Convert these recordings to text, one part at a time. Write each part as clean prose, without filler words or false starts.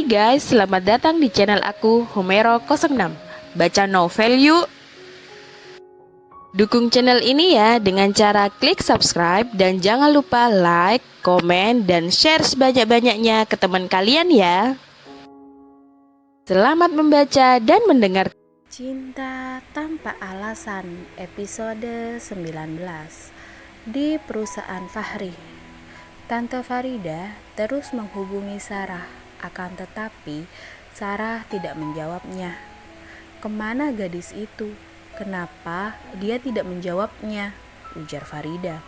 Hai guys, selamat datang di channel aku, Homero06. Baca novel yuk! Dukung channel ini ya dengan cara klik subscribe dan jangan lupa like, komen, dan share sebanyak-banyaknya ke teman kalian ya. Selamat membaca dan mendengar. Cinta Tanpa Alasan, episode 19. Di perusahaan Fahri, Tante Farida terus menghubungi Sarah, akan tetapi Sarah tidak menjawabnya. Kemana gadis itu? Kenapa dia tidak menjawabnya? Ujar Farida.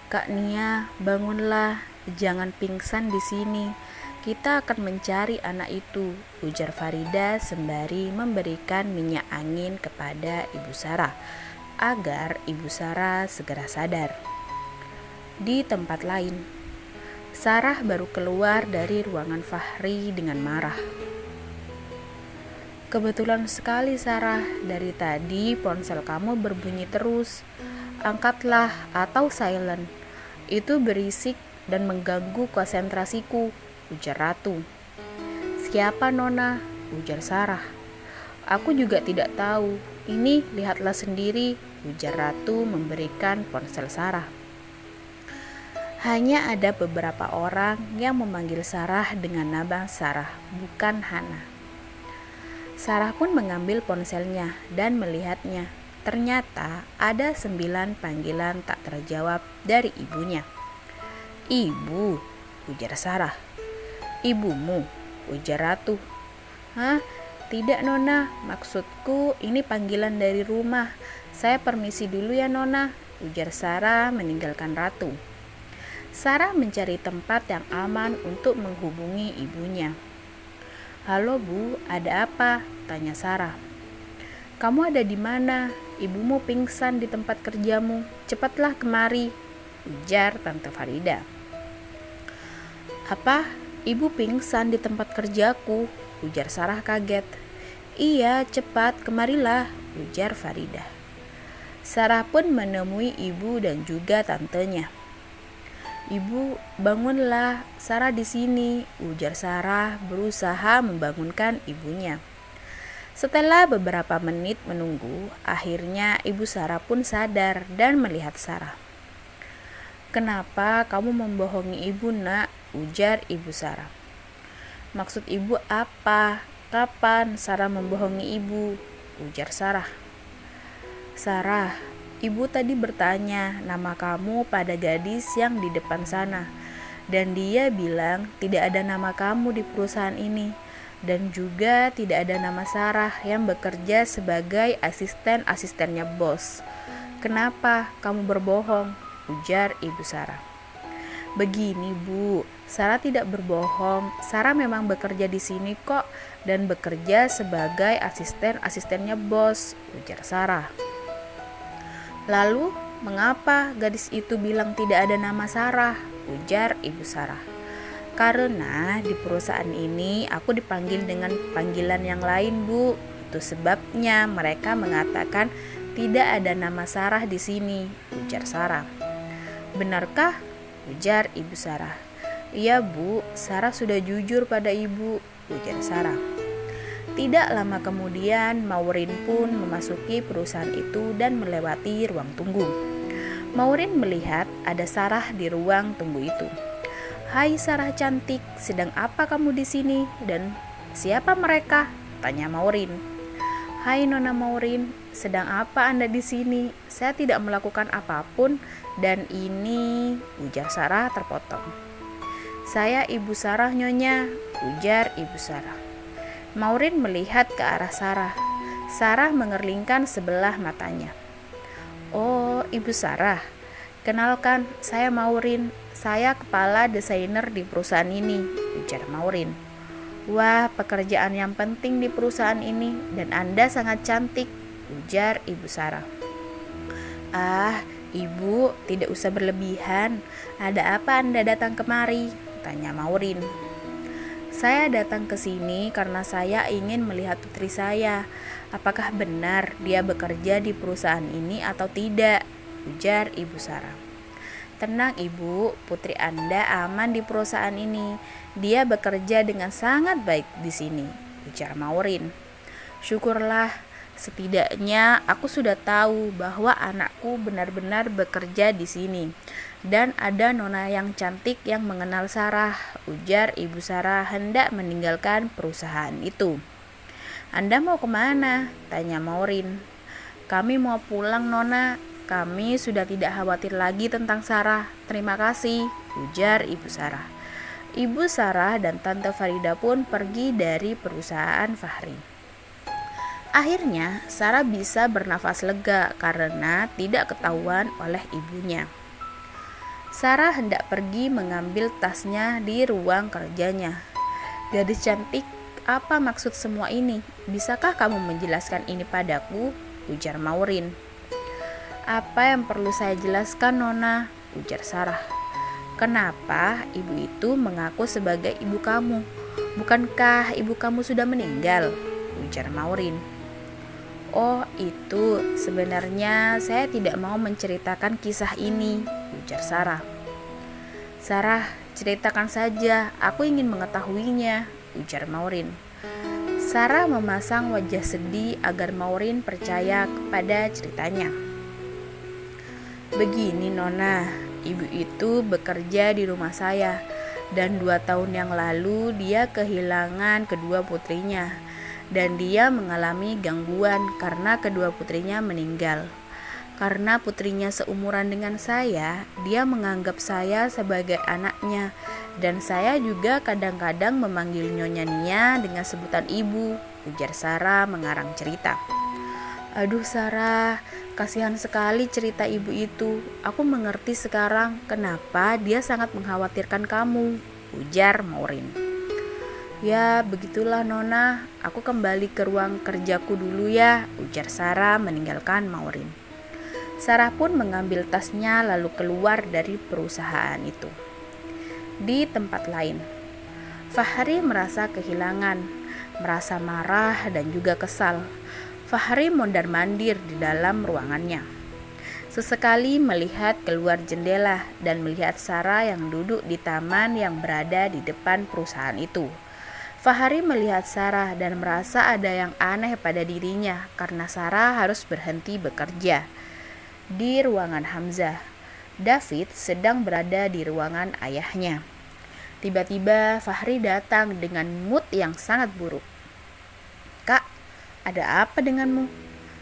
Kak Nia, bangunlah, jangan pingsan di sini. Kita akan mencari anak itu, ujar Farida sembari memberikan minyak angin kepada Ibu Sarah agar Ibu Sarah segera sadar. Di tempat lain, Sarah baru keluar dari ruangan Fahri dengan marah. Kebetulan sekali Sarah, dari tadi ponsel kamu berbunyi terus. Angkatlah atau silent. Itu berisik dan mengganggu konsentrasiku, ujar Ratu. Siapa Nona? Ujar Sarah. Aku juga tidak tahu. Ini lihatlah sendiri, ujar Ratu memberikan ponsel Sarah. Hanya ada beberapa orang yang memanggil Sarah dengan nama Sarah, bukan Hana. Sarah pun mengambil ponselnya dan melihatnya. Ternyata ada 9 panggilan tak terjawab dari ibunya. Ibu, ujar Sarah. Ibumu, ujar Ratu. Hah? Tidak Nona, maksudku ini panggilan dari rumah. Saya permisi dulu ya Nona, ujar Sarah meninggalkan Ratu. Sarah mencari tempat yang aman untuk menghubungi ibunya. Halo Bu, ada apa? Tanya Sarah. Kamu ada di mana? Ibumu pingsan di tempat kerjamu. Cepatlah kemari, ujar Tante Farida. Apa? Ibu pingsan di tempat kerjaku, ujar Sarah kaget. Iya, cepat, kemarilah, ujar Farida. Sarah pun menemui ibu dan juga tantenya. Ibu, bangunlah, Sarah di sini, ujar Sarah berusaha membangunkan ibunya. Setelah beberapa menit menunggu, akhirnya Ibu Sarah pun sadar dan melihat Sarah. Kenapa kamu membohongi ibu nak? Ujar Ibu Sarah. Maksud ibu apa? Kapan Sarah membohongi ibu? Ujar Sarah. Sarah, ibu tadi bertanya nama kamu pada gadis yang di depan sana. Dan dia bilang tidak ada nama kamu di perusahaan ini. Dan juga tidak ada nama Sarah yang bekerja sebagai asisten-asistennya bos. Kenapa kamu berbohong? Ujar Ibu Sarah. Begini Bu, Sarah tidak berbohong. Sarah memang bekerja di sini kok dan bekerja sebagai asisten-asistennya bos, ujar Sarah. Lalu, mengapa gadis itu bilang tidak ada nama Sarah? Ujar Ibu Sarah. Karena di perusahaan ini aku dipanggil dengan panggilan yang lain, Bu. Itu sebabnya mereka mengatakan tidak ada nama Sarah di sini, ujar Sarah. Benarkah? Ujar Ibu Sarah. Iya, Bu. Sarah sudah jujur pada Ibu, ujar Sarah. Tidak lama kemudian, Maureen pun memasuki perusahaan itu dan melewati ruang tunggu. Maureen melihat ada Sarah di ruang tunggu itu. Hai Sarah cantik, sedang apa kamu di sini? Dan siapa mereka? Tanya Maureen. Hai Nona Maureen, sedang apa Anda di sini? Saya tidak melakukan apapun dan ini, ujar Sarah terpotong. Saya Ibu Sarah Nyonya, ujar Ibu Sarah. Maureen melihat ke arah Sarah. Sarah mengerlingkan sebelah matanya. Oh, Ibu Sarah. Kenalkan, saya Maureen. Saya kepala desainer di perusahaan ini, ujar Maureen. Wah, pekerjaan yang penting di perusahaan ini dan Anda sangat cantik, ujar Ibu Sarah. Ah, Ibu, tidak usah berlebihan. Ada apa Anda datang kemari? Tanya Maureen. Saya datang ke sini karena saya ingin melihat putri saya. Apakah benar dia bekerja di perusahaan ini atau tidak? Ujar Ibu Sarah. Tenang Ibu, putri Anda aman di perusahaan ini. Dia bekerja dengan sangat baik di sini, ujar Maureen. Syukurlah, setidaknya aku sudah tahu bahwa anakku benar-benar bekerja di sini. Dan ada nona yang cantik yang mengenal Sarah, ujar Ibu Sarah hendak meninggalkan perusahaan itu. Anda mau kemana? Tanya Maureen. Kami mau pulang Nona. Kami sudah tidak khawatir lagi tentang Sarah. Terima kasih, ujar Ibu Sarah. Ibu Sarah dan Tante Farida pun pergi dari perusahaan Fahri. Akhirnya, Sarah bisa bernafas lega karena tidak ketahuan oleh ibunya. Sarah hendak pergi mengambil tasnya di ruang kerjanya. Gadis cantik, apa maksud semua ini? Bisakah kamu menjelaskan ini padaku? Ujar Maureen. Apa yang perlu saya jelaskan, Nona? Ujar Sarah. Kenapa ibu itu mengaku sebagai ibu kamu? Bukankah ibu kamu sudah meninggal? Ujar Maureen. Oh, itu sebenarnya saya tidak mau menceritakan kisah ini, ujar Sarah. Sarah, ceritakan saja, aku ingin mengetahuinya, ujar Maureen. Sarah memasang wajah sedih agar Maureen percaya kepada ceritanya. Begini Nona, ibu itu bekerja di rumah saya dan 2 tahun yang lalu dia kehilangan kedua putrinya dan dia mengalami gangguan karena kedua putrinya meninggal. Karena putrinya seumuran dengan saya, dia menganggap saya sebagai anaknya dan saya juga kadang-kadang memanggil Nyonya Nia dengan sebutan ibu, ujar Sarah mengarang cerita. Aduh Sarah, kasihan sekali cerita ibu itu. Aku mengerti sekarang kenapa dia sangat mengkhawatirkan kamu, ujar Maureen. Ya, begitulah Nona. Aku kembali ke ruang kerjaku dulu ya, ujar Sarah meninggalkan Maureen. Sarah pun mengambil tasnya lalu keluar dari perusahaan itu. Di tempat lain, Fahri merasa kehilangan, merasa marah dan juga kesal. Fahri mondar-mandir di dalam ruangannya. Sesekali melihat keluar jendela dan melihat Sarah yang duduk di taman yang berada di depan perusahaan itu. Fahri melihat Sarah dan merasa ada yang aneh pada dirinya karena Sarah harus berhenti bekerja. Di ruangan Hamzah, David sedang berada di ruangan ayahnya. Tiba-tiba Fahri datang dengan mood yang sangat buruk. Kak, ada apa denganmu?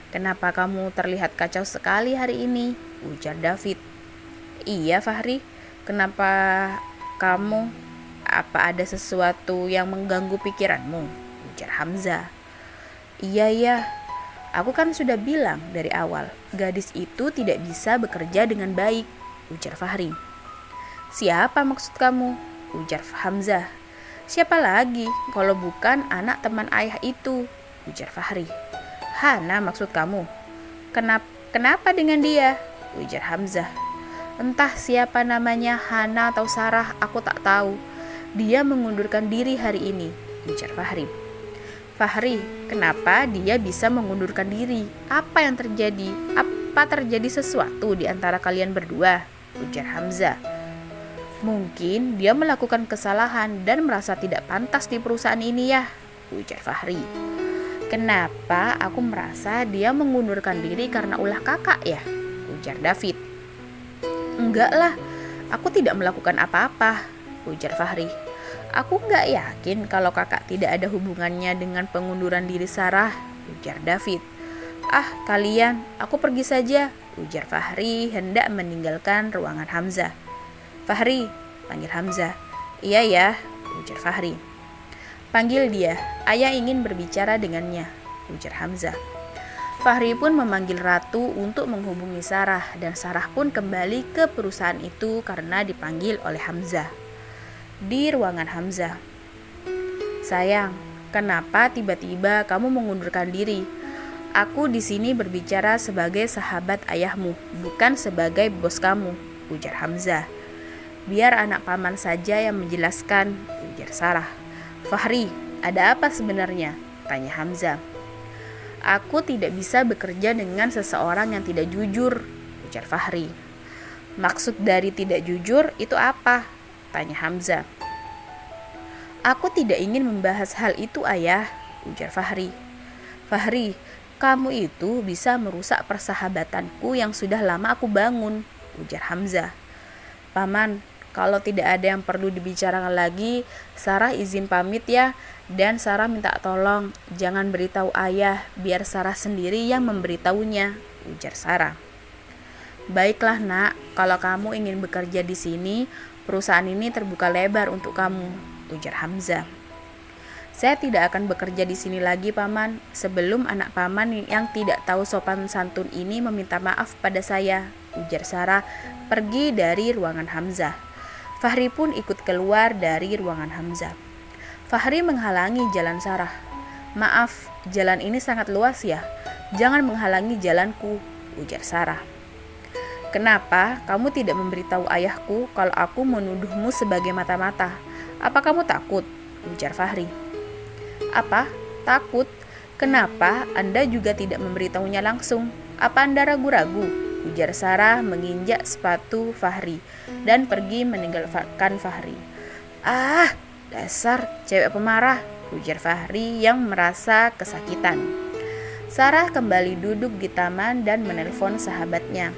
Kenapa kamu terlihat kacau sekali hari ini? Ujar David. Iya Fahri, kenapa kamu? Apa ada sesuatu yang mengganggu pikiranmu? Ujar Hamzah. Iya, aku kan sudah bilang dari awal, gadis itu tidak bisa bekerja dengan baik, ujar Fahri. Siapa maksud kamu? Ujar Hamzah. Siapa lagi kalau bukan anak teman ayah itu? Ujar Fahri. Hana maksud kamu? Kenapa dengan dia? Ujar Hamzah. Entah siapa namanya, Hana atau Sarah, aku tak tahu. Dia mengundurkan diri hari ini, ujar Fahri. Fahri, kenapa dia bisa mengundurkan diri? Apa yang terjadi? Apa terjadi sesuatu di antara kalian berdua? Ujar Hamzah. Mungkin dia melakukan kesalahan dan merasa tidak pantas di perusahaan ini ya, ujar Fahri. Kenapa aku merasa dia mengundurkan diri karena ulah kakak ya? Ujar David. Enggak lah, aku tidak melakukan apa-apa, ujar Fahri. Aku enggak yakin kalau kakak tidak ada hubungannya dengan pengunduran diri Sarah, ujar David. Ah, kalian, aku pergi saja, ujar Fahri hendak meninggalkan ruangan Hamzah. Fahri, panggil Hamzah. Iya ya, ujar Fahri. Panggil dia, ayah ingin berbicara dengannya, ujar Hamzah. Fahri pun memanggil Ratu untuk menghubungi Sarah dan Sarah pun kembali ke perusahaan itu karena dipanggil oleh Hamzah. Di ruangan Hamzah. Sayang, kenapa tiba-tiba kamu mengundurkan diri? Aku di sini berbicara sebagai sahabat ayahmu, bukan sebagai bos kamu, ujar Hamzah. Biar anak paman saja yang menjelaskan, ujar Sarah. Fahri, ada apa sebenarnya? Tanya Hamzah. Aku tidak bisa bekerja dengan seseorang yang tidak jujur, ujar Fahri. Maksud dari tidak jujur itu apa? Tanya Hamzah. Aku tidak ingin membahas hal itu, Ayah, ujar Fahri. Fahri, kamu itu bisa merusak persahabatanku yang sudah lama aku bangun, ujar Hamzah. Paman, kalau tidak ada yang perlu dibicarakan lagi, Sarah izin pamit ya. Dan Sarah minta tolong, jangan beritahu ayah, biar Sarah sendiri yang memberitahunya, ujar Sarah. Baiklah nak, kalau kamu ingin bekerja di sini, perusahaan ini terbuka lebar untuk kamu, ujar Hamzah. Saya tidak akan bekerja di sini lagi, Paman, sebelum anak Paman yang tidak tahu sopan santun ini meminta maaf pada saya, ujar Sarah pergi dari ruangan Hamzah. Fahri pun ikut keluar dari ruangan Hamzah. Fahri menghalangi jalan Sarah. Maaf, jalan ini sangat luas ya. Jangan menghalangi jalanku, ujar Sarah. Kenapa kamu tidak memberitahu ayahku kalau aku menuduhmu sebagai mata-mata? Apa kamu takut? Ujar Fahri. Apa? Takut? Kenapa Anda juga tidak memberitahunya langsung? Apa Anda ragu-ragu? Ujar Sarah menginjak sepatu Fahri dan pergi meninggalkan Fahri. Ah, dasar cewek pemarah, ujar Fahri yang merasa kesakitan. Sarah kembali duduk di taman dan menelpon sahabatnya.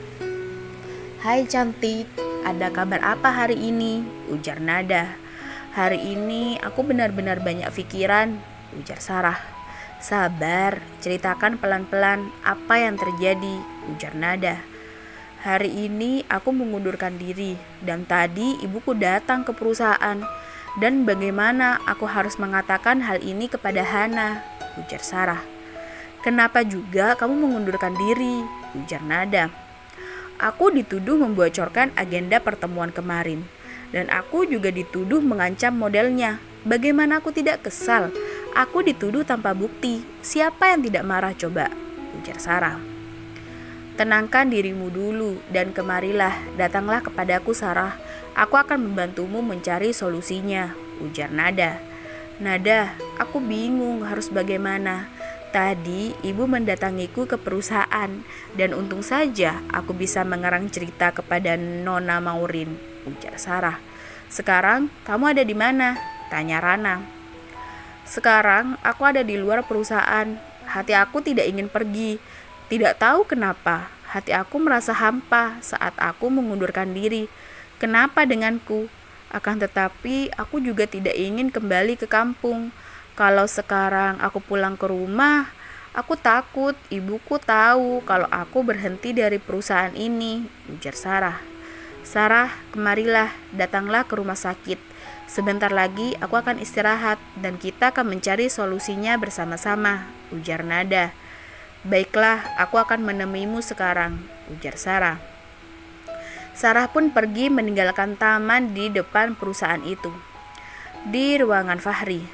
Hai cantik, ada kabar apa hari ini? Ujar Nada. Hari ini aku benar-benar banyak pikiran, ujar Sarah. Sabar, ceritakan pelan-pelan apa yang terjadi, ujar Nada. Hari ini aku mengundurkan diri dan tadi ibuku datang ke perusahaan. Dan bagaimana aku harus mengatakan hal ini kepada Hana, ujar Sarah. Kenapa juga kamu mengundurkan diri, ujar Nada. Aku dituduh membocorkan agenda pertemuan kemarin. Dan aku juga dituduh mengancam modelnya. Bagaimana aku tidak kesal? Aku dituduh tanpa bukti. Siapa yang tidak marah coba? Ujar Sarah. Tenangkan dirimu dulu dan kemarilah, datanglah kepadaku Sarah. Aku akan membantumu mencari solusinya, ujar Nada. Nada, aku bingung harus bagaimana. Tadi ibu mendatangiku ke perusahaan dan untung saja aku bisa mengarang cerita kepada Nona Maureen, ujar Sarah. Sekarang kamu ada di mana? Tanya Rana. Sekarang aku ada di luar perusahaan. Hati aku tidak ingin pergi. Tidak tahu kenapa, hati aku merasa hampa saat aku mengundurkan diri. Kenapa denganku? Akan tetapi aku juga tidak ingin kembali ke kampung. Kalau sekarang aku pulang ke rumah, aku takut ibuku tahu kalau aku berhenti dari perusahaan ini, ujar Sarah. Sarah, kemarilah, datanglah ke rumah sakit. Sebentar lagi aku akan istirahat dan kita akan mencari solusinya bersama-sama, ujar Nada. Baiklah, aku akan menemuimu sekarang, ujar Sarah. Sarah pun pergi meninggalkan taman di depan perusahaan itu. Di ruangan Fahri,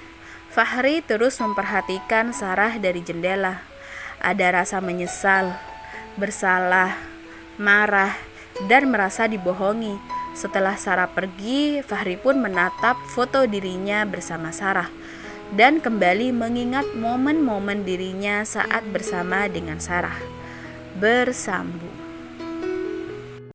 Fahri terus memperhatikan Sarah dari jendela. Ada rasa menyesal, bersalah, marah, dan merasa dibohongi. Setelah Sarah pergi, Fahri pun menatap foto dirinya bersama Sarah dan kembali mengingat momen-momen dirinya saat bersama dengan Sarah. Bersambung.